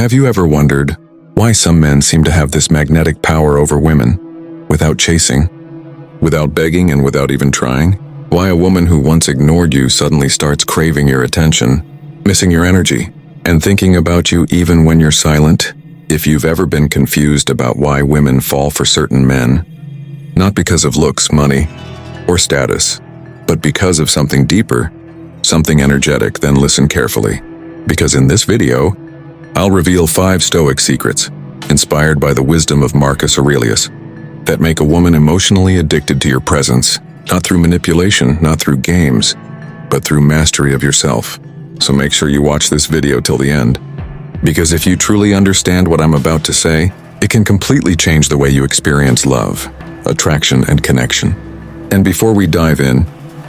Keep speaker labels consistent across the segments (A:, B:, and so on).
A: Have you ever wondered why some men seem to have this magnetic power over women without chasing, without begging, and without even trying? Why a woman who once ignored you suddenly starts craving your attention, missing your energy, and thinking about you even when you're silent? If you've ever been confused about why women fall for certain men, not because of looks, money, or status, but because of something deeper, something energetic, then listen carefully. Because in this video, I'll reveal 5 Stoic secrets, inspired by the wisdom of Marcus Aurelius, that make a woman emotionally addicted to your presence, not through manipulation, not through games, but through mastery of yourself. So make sure you watch this video till the end, because if you truly understand what I'm about to say, it can completely change the way you experience love, attraction, and connection. And before we dive in,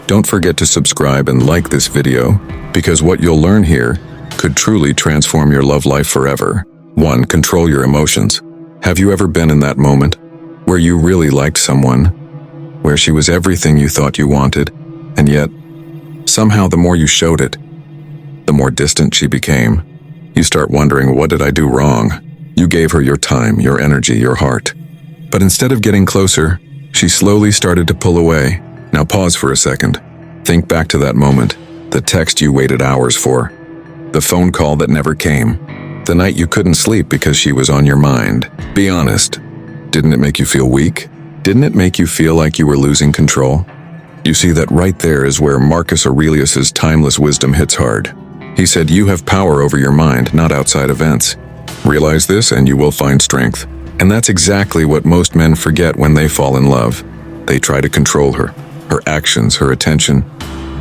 A: don't forget to subscribe and like this video, because what you'll learn here could truly transform your love life forever. 1. Control your emotions. Have you ever been in that moment where you really liked someone, where she was everything you thought you wanted, and yet, somehow the more you showed it, the more distant she became? You start wondering, what did I do wrong? You gave her your time, your energy, your heart. But instead of getting closer, she slowly started to pull away. Now pause for a second. Think back to that moment, the text you waited hours for, the phone call that never came, the night you couldn't sleep because she was on your mind. Be honest, didn't it make you feel weak? Didn't it make you feel like you were losing control? You see, that right there is where Marcus Aurelius's timeless wisdom hits hard. He said, you have power over your mind, not outside events. Realize this and you will find strength. And that's exactly what most men forget when they fall in love. They try to control her actions, her attention,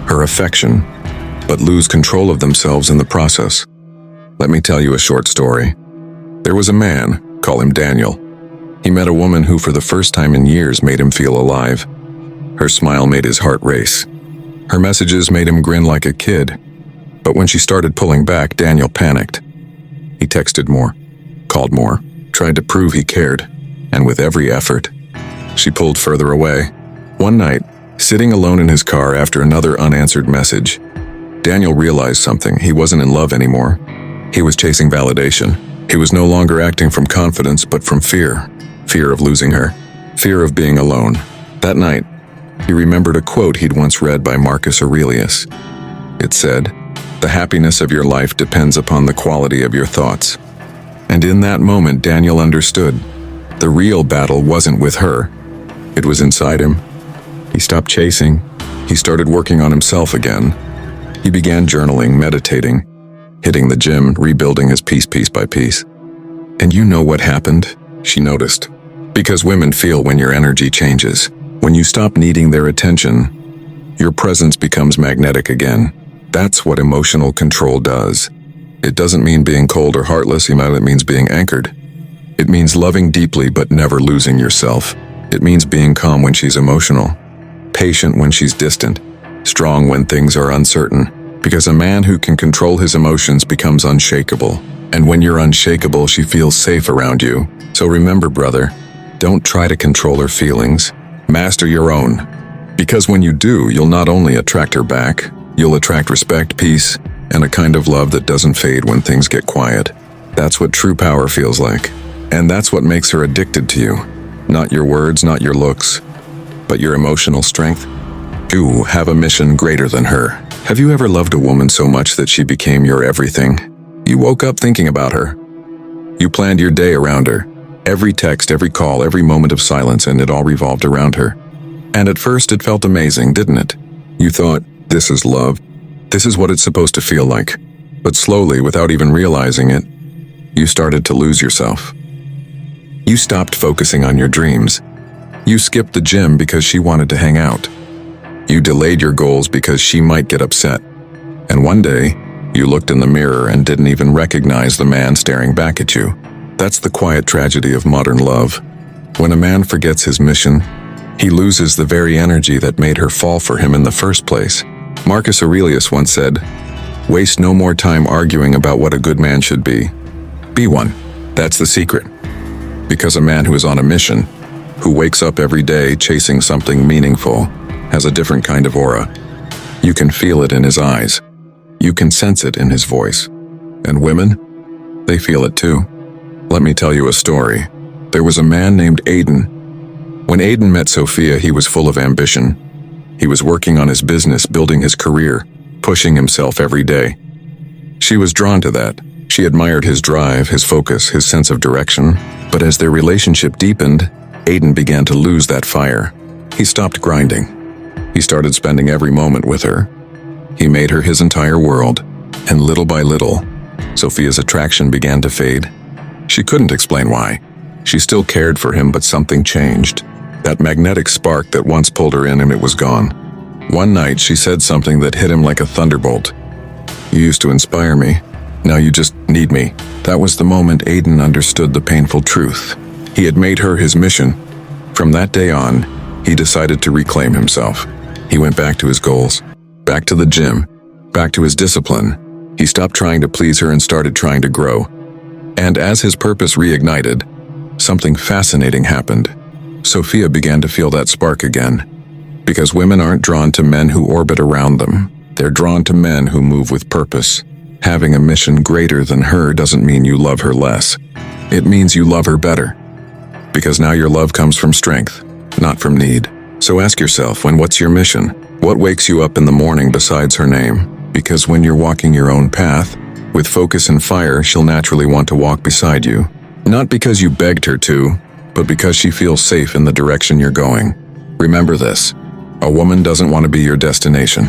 A: her affection, but lose control of themselves in the process. Let me tell you a short story. There was a man, call him Daniel. He met a woman who for the first time in years made him feel alive. Her smile made his heart race. Her messages made him grin like a kid. But when she started pulling back, Daniel panicked. He texted more, called more, tried to prove he cared, and with every effort, she pulled further away. One night, sitting alone in his car after another unanswered message, Daniel realized something. He wasn't in love anymore. He was chasing validation. He was no longer acting from confidence, but from fear. Fear of losing her. Fear of being alone. That night, he remembered a quote he'd once read by Marcus Aurelius. It said, "The happiness of your life depends upon the quality of your thoughts." And in that moment, Daniel understood. The real battle wasn't with her. It was inside him. He stopped chasing. He started working on himself again. He began journaling, meditating, hitting the gym, rebuilding his piece by piece. And you know what happened? She noticed. Because women feel when your energy changes. When you stop needing their attention, your presence becomes magnetic again. That's what emotional control does. It doesn't mean being cold or heartless, it means being anchored. It means loving deeply but never losing yourself. It means being calm when she's emotional, patient when she's distant, strong when things are uncertain. Because a man who can control his emotions becomes unshakable. And when you're unshakable, she feels safe around you. So remember, brother, don't try to control her feelings. Master your own. Because when you do, you'll not only attract her back, you'll attract respect, peace, and a kind of love that doesn't fade when things get quiet. That's what true power feels like. And that's what makes her addicted to you. Not your words, not your looks, but your emotional strength. You have a mission greater than her. Have you ever loved a woman so much that she became your everything? You woke up thinking about her. You planned your day around her. Every text, every call, every moment of silence, and it all revolved around her. And at first it felt amazing, didn't it? You thought, this is love. This is what it's supposed to feel like. But slowly, without even realizing it, you started to lose yourself. You stopped focusing on your dreams. You skipped the gym because she wanted to hang out. You delayed your goals because she might get upset. And one day, you looked in the mirror and didn't even recognize the man staring back at you. That's the quiet tragedy of modern love. When a man forgets his mission, he loses the very energy that made her fall for him in the first place. Marcus Aurelius once said, "Waste no more time arguing about what a good man should be. Be one." That's the secret. Because a man who is on a mission, who wakes up every day chasing something meaningful, has a different kind of aura. You can feel it in his eyes. You can sense it in his voice. And women? They feel it too. Let me tell you a story. There was a man named Aiden. When Aiden met Sophia, he was full of ambition. He was working on his business, building his career, pushing himself every day. She was drawn to that. She admired his drive, his focus, his sense of direction. But as their relationship deepened, Aiden began to lose that fire. He stopped grinding. He started spending every moment with her. He made her his entire world. And little by little, Sophia's attraction began to fade. She couldn't explain why. She still cared for him, but something changed. That magnetic spark that once pulled her in, and it was gone. One night, she said something that hit him like a thunderbolt. "You used to inspire me. Now you just need me." That was the moment Aiden understood the painful truth. He had made her his mission. From that day on, he decided to reclaim himself. He went back to his goals, back to the gym, back to his discipline. He stopped trying to please her and started trying to grow. And as his purpose reignited, something fascinating happened. Sophia began to feel that spark again. Because women aren't drawn to men who orbit around them. They're drawn to men who move with purpose. Having a mission greater than her doesn't mean you love her less. It means you love her better. Because now your love comes from strength, not from need. So ask yourself, what's your mission? What wakes you up in the morning besides her name? Because when you're walking your own path, with focus and fire, she'll naturally want to walk beside you. Not because you begged her to, but because she feels safe in the direction you're going. Remember this, a woman doesn't want to be your destination.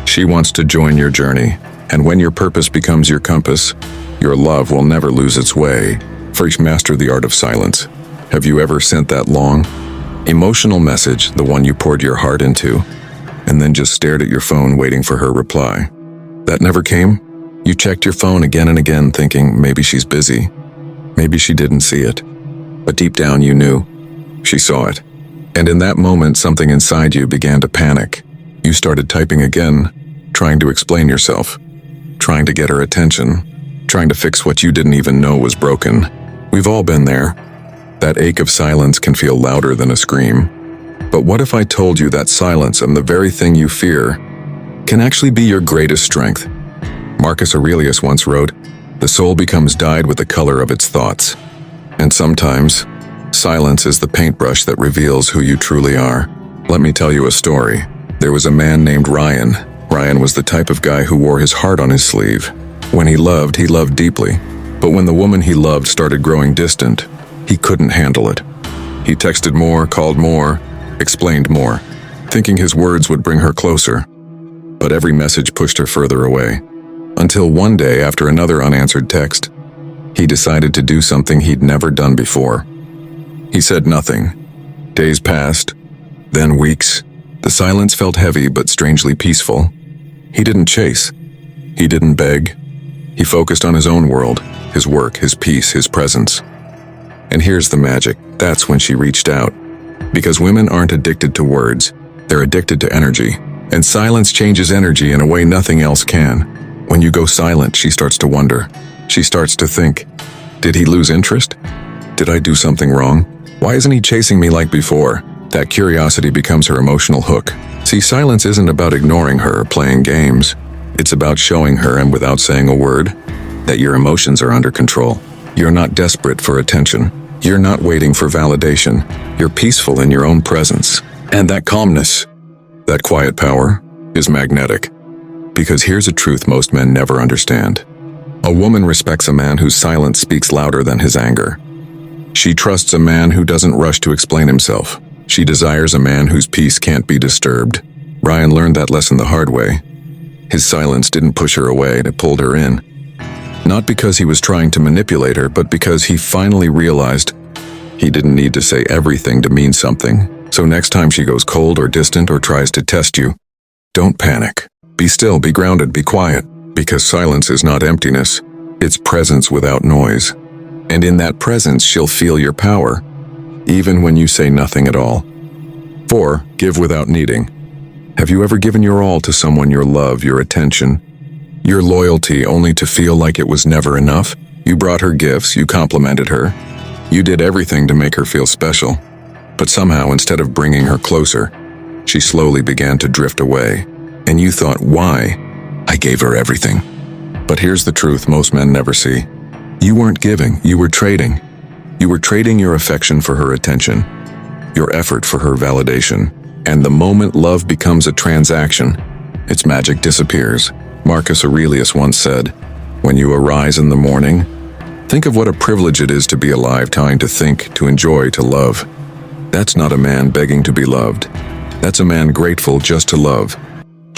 A: She wants to join your journey. And when your purpose becomes your compass, your love will never lose its way. First, master the art of silence. Have you ever sent that long, emotional message, the one you poured your heart into, and then just stared at your phone waiting for her reply? That never came? You checked your phone again and again thinking maybe she's busy. Maybe she didn't see it. But deep down you knew. She saw it. And in that moment, something inside you began to panic. You started typing again, trying to explain yourself, trying to get her attention, trying to fix what you didn't even know was broken. We've all been there. That ache of silence can feel louder than a scream. But what if I told you that silence and the very thing you fear can actually be your greatest strength? Marcus Aurelius once wrote, "The soul becomes dyed with the color of its thoughts." And sometimes, silence is the paintbrush that reveals who you truly are. Let me tell you a story. There was a man named Ryan. Ryan was the type of guy who wore his heart on his sleeve. When he loved deeply. But when the woman he loved started growing distant, he couldn't handle it. He texted more, called more, explained more, thinking his words would bring her closer. But every message pushed her further away. Until one day, after another unanswered text, he decided to do something he'd never done before. He said nothing. Days passed, then weeks. The silence felt heavy but strangely peaceful. He didn't chase. He didn't beg. He focused on his own world, his work, his peace, his presence. And here's the magic. That's when she reached out. Because women aren't addicted to words, they're addicted to energy. And silence changes energy in a way nothing else can. When you go silent, she starts to wonder. She starts to think, did he lose interest? Did I do something wrong? Why isn't he chasing me like before? That curiosity becomes her emotional hook. See, silence isn't about ignoring her or playing games. It's about showing her, and without saying a word, that your emotions are under control. You're not desperate for attention. You're not waiting for validation. You're peaceful in your own presence. And that calmness, that quiet power, is magnetic. Because here's a truth most men never understand. A woman respects a man whose silence speaks louder than his anger. She trusts a man who doesn't rush to explain himself. She desires a man whose peace can't be disturbed. Ryan learned that lesson the hard way. His silence didn't push her away, it pulled her in. Not because he was trying to manipulate her, but because he finally realized he didn't need to say everything to mean something. So next time she goes cold or distant or tries to test you, don't panic. Be still, be grounded, be quiet. Because silence is not emptiness, it's presence without noise. And in that presence, she'll feel your power, even when you say nothing at all. 4. Give without needing. Have you ever given your all to someone, your love, your attention, your loyalty, only to feel like it was never enough? You brought her gifts, you complimented her, you did everything to make her feel special. But somehow, instead of bringing her closer, she slowly began to drift away. And you thought, why? I gave her everything. But here's the truth most men never see. You weren't giving, you were trading. You were trading your affection for her attention, your effort for her validation. And the moment love becomes a transaction, its magic disappears. Marcus Aurelius once said, "When you arise in the morning, think of what a privilege it is to be alive, trying to think, to enjoy, to love." That's not a man begging to be loved. That's a man grateful just to love.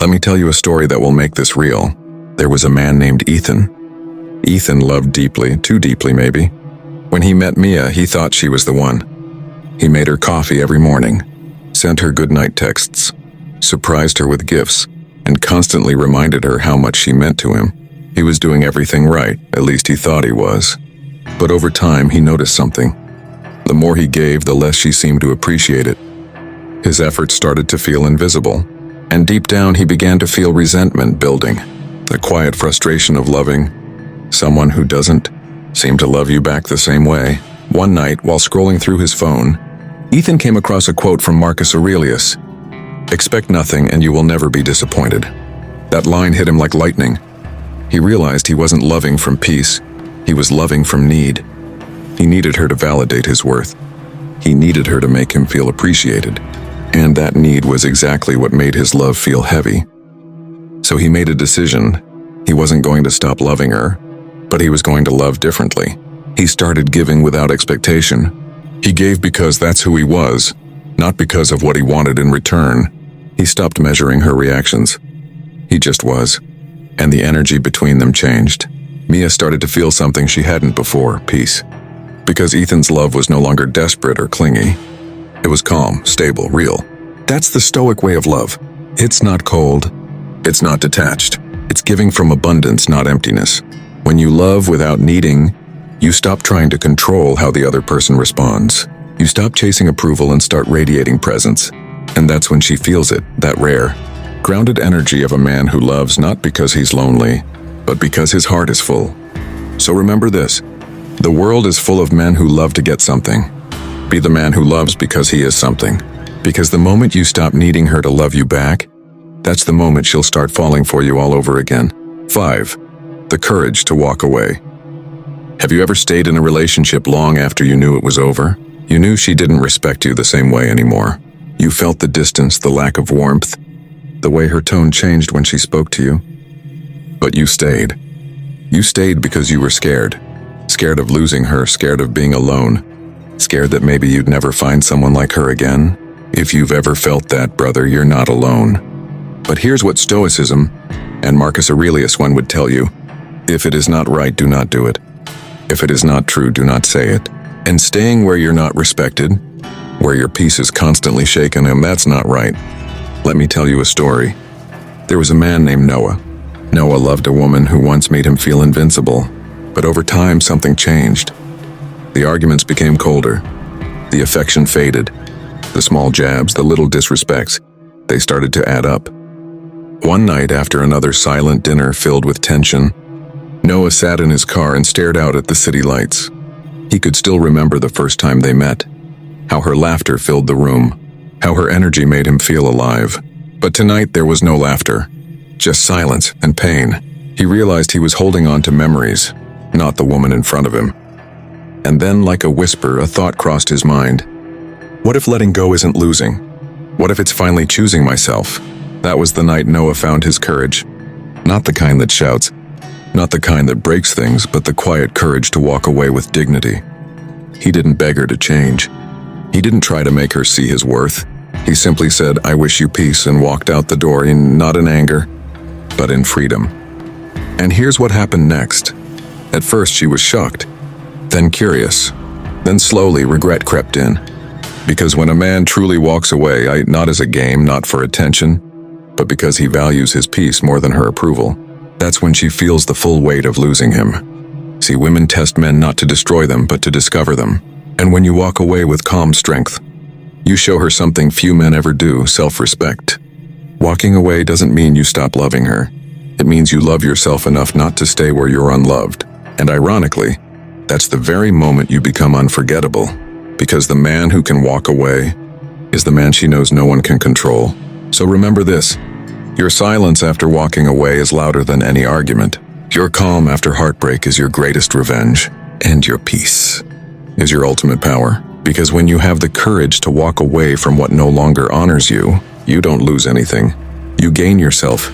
A: Let me tell you a story that will make this real. There was a man named Ethan. Ethan loved deeply, too deeply maybe. When he met Mia, he thought she was the one. He made her coffee every morning, sent her goodnight texts, surprised her with gifts, and constantly reminded her how much she meant to him. He was doing everything right, at least he thought he was. But over time, he noticed something. The more he gave, the less she seemed to appreciate it. His efforts started to feel invisible, and deep down he began to feel resentment building, the quiet frustration of loving someone who doesn't seem to love you back the same way. One night, while scrolling through his phone, Ethan came across a quote from Marcus Aurelius. "Expect nothing and you will never be disappointed." That line hit him like lightning. He realized he wasn't loving from peace, he was loving from need. He needed her to validate his worth. He needed her to make him feel appreciated. And that need was exactly what made his love feel heavy. So he made a decision. He wasn't going to stop loving her, but he was going to love differently. He started giving without expectation. He gave because that's who he was, not because of what he wanted in return. He stopped measuring her reactions. He just was. And the energy between them changed. Mia started to feel something she hadn't before, peace. Because Ethan's love was no longer desperate or clingy. It was calm, stable, real. That's the Stoic way of love. It's not cold. It's not detached. It's giving from abundance, not emptiness. When you love without needing, you stop trying to control how the other person responds. You stop chasing approval and start radiating presence. And that's when she feels it, that rare, grounded energy of a man who loves not because he's lonely, but because his heart is full. So remember this, the world is full of men who love to get something. Be the man who loves because he is something. Because the moment you stop needing her to love you back, that's the moment she'll start falling for you all over again. 5. The courage to walk away. Have you ever stayed in a relationship long after you knew it was over? You knew she didn't respect you the same way anymore. You felt the distance, the lack of warmth, the way her tone changed when she spoke to you. But you stayed. You stayed because you were scared. Scared of losing her, scared of being alone. Scared that maybe you'd never find someone like her again? If you've ever felt that, brother, you're not alone. But here's what Stoicism and Marcus Aurelius one would tell you. If it is not right, do not do it. If it is not true, do not say it. And staying where you're not respected, where your peace is constantly shaken, and that's not right. Let me tell you a story. There was a man named Noah. Noah loved a woman who once made him feel invincible. But over time, something changed. The arguments became colder. The affection faded. The small jabs, the little disrespects, they started to add up. One night, after another silent dinner filled with tension, Noah sat in his car and stared out at the city lights. He could still remember the first time they met, how her laughter filled the room, how her energy made him feel alive. But tonight there was no laughter, just silence and pain. He realized he was holding on to memories, not the woman in front of him. And then, like a whisper, a thought crossed his mind. What if letting go isn't losing? What if it's finally choosing myself? That was the night Noah found his courage. Not the kind that shouts, not the kind that breaks things, but the quiet courage to walk away with dignity. He didn't beg her to change. He didn't try to make her see his worth. He simply said, "I wish you peace," and walked out the door, not in anger, but in freedom. And here's what happened next. At first she was shocked, then curious, then slowly regret crept in. Because when a man truly walks away, not as a game, not for attention, but because he values his peace more than her approval, that's when she feels the full weight of losing him. See, women test men not to destroy them, but to discover them. And when you walk away with calm strength, you show her something few men ever do, self-respect. Walking away doesn't mean you stop loving her. It means you love yourself enough not to stay where you're unloved. And ironically, that's the very moment you become unforgettable. Because the man who can walk away is the man she knows no one can control. So remember this, your silence after walking away is louder than any argument. Your calm after heartbreak is your greatest revenge, and your peace is your ultimate power. Because when you have the courage to walk away from what no longer honors you, you don't lose anything. You gain yourself.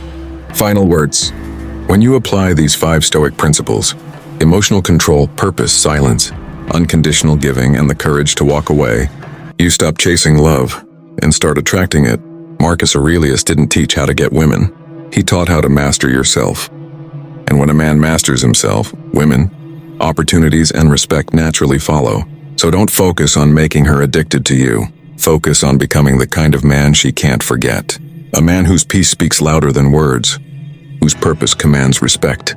A: Final words. When you apply these 5 Stoic principles, emotional control, purpose, silence, unconditional giving, and the courage to walk away, you stop chasing love and start attracting it. Marcus Aurelius didn't teach how to get women. He taught how to master yourself. And when a man masters himself, women, opportunities, and respect naturally follow. So don't focus on making her addicted to you. Focus on becoming the kind of man she can't forget. A man whose peace speaks louder than words, whose purpose commands respect,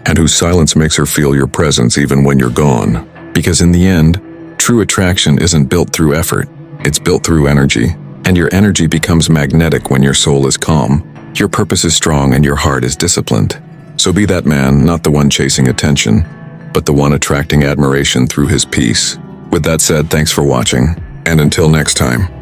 A: and whose silence makes her feel your presence even when you're gone. Because in the end, true attraction isn't built through effort, it's built through energy. And your energy becomes magnetic when your soul is calm, your purpose is strong, and your heart is disciplined. So be that man, not the one chasing attention, but the one attracting admiration through his peace. With that said, thanks for watching, and until next time.